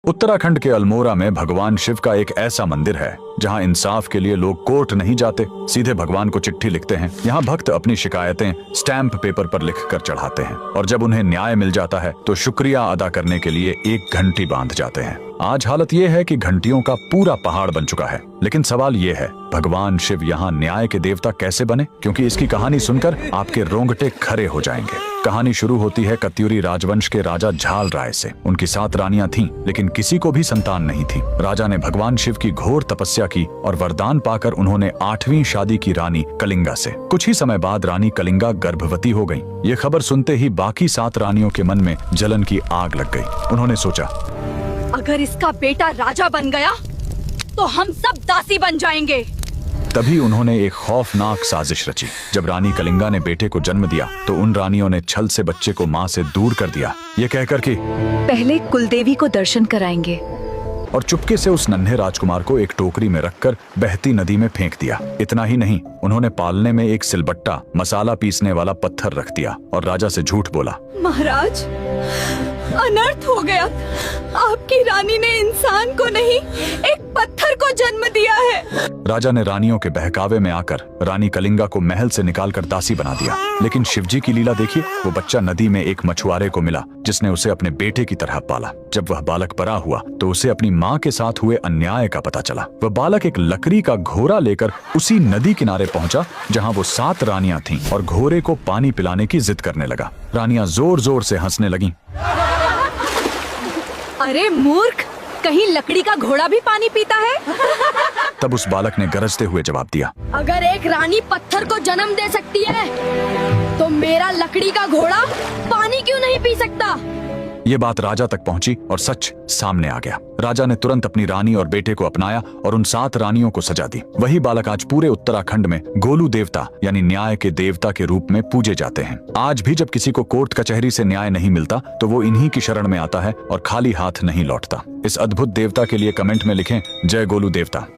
उत्तराखंड के अल्मोड़ा में भगवान शिव का एक ऐसा मंदिर है जहां इंसाफ के लिए लोग कोर्ट नहीं जाते, सीधे भगवान को चिट्ठी लिखते हैं। यहाँ भक्त अपनी शिकायतें स्टैंप पेपर पर लिखकर चढ़ाते हैं और जब उन्हें न्याय मिल जाता है तो शुक्रिया अदा करने के लिए एक घंटी बांध जाते हैं। आज हालत ये है कि घंटियों का पूरा पहाड़ बन चुका है, लेकिन सवाल ये है, भगवान शिव यहाँ न्याय के देवता कैसे बने? क्योंकि इसकी कहानी सुनकर आपके रोंगटे खड़े हो जाएंगे। कहानी शुरू होती है कत्यूरी राजवंश के राजा झाल राय से। उनकी 7 रानियां थीं, लेकिन किसी को भी संतान नहीं थी। राजा ने भगवान शिव की घोर तपस्या की और वरदान पाकर उन्होंने 8वीं शादी की रानी कलिंगा से। कुछ ही समय बाद रानी कलिंगा गर्भवती हो गई। ये खबर सुनते ही बाकी 7 रानियों के मन में जलन की आग लग गई। उन्होंने सोचा, अगर इसका बेटा राजा बन गया तो हम सब दासी बन जाएंगे। तभी उन्होंने एक खौफनाक साजिश रची। जब रानी कलिंगा ने बेटे को जन्म दिया तो उन रानियों ने छल से बच्चे को मां से दूर कर दिया, ये कहकर कि पहले कुलदेवी को दर्शन कराएंगे, और चुपके से उस नन्हे राजकुमार को एक टोकरी में रखकर बहती नदी में फेंक दिया। इतना ही नहीं, उन्होंने पालने में एक सिलबट्टा, मसाला पीसने वाला पत्थर रख दिया और राजा से झूठ बोला, महाराज अनर्थ हो गया, आपकी रानी ने इंसान को नहीं एक पत्थर को जन्म दिया है। राजा ने रानियों के बहकावे में आकर रानी कलिंगा को महल से निकालकर दासी बना दिया। लेकिन शिवजी की लीला देखिए, वो बच्चा नदी में एक मछुआरे को मिला जिसने उसे अपने बेटे की तरह पाला। जब वह बालक बड़ा हुआ तो उसे अपनी माँ के साथ हुए अन्याय का पता चला। वह बालक एक लकड़ी का घोड़ा लेकर उसी नदी किनारे पहुंचा जहां वो 7 रानियां थीं और घोड़े को पानी पिलाने की जिद करने लगा। रानियां जोर जोर से हंसने लगीं। अरे मूर्ख, कहीं लकड़ी का घोड़ा भी पानी पीता है? तब उस बालक ने गरजते हुए जवाब दिया, अगर एक रानी पत्थर को जन्म दे सकती है तो मेरा लकड़ी का घोड़ा पानी क्यों नहीं पी सकता? ये बात राजा तक पहुंची और सच सामने आ गया। राजा ने तुरंत अपनी रानी और बेटे को अपनाया और उन 7 रानियों को सजा दी। वही बालक आज पूरे उत्तराखंड में गोलू देवता यानी न्याय के देवता के रूप में पूजे जाते हैं। आज भी जब किसी को कोर्ट कचहरी से न्याय नहीं मिलता तो वो इन्हीं की शरण में आता है और खाली हाथ नहीं लौटता। इस अद्भुत देवता के लिए कमेंट में लिखें, जय गोलू देवता।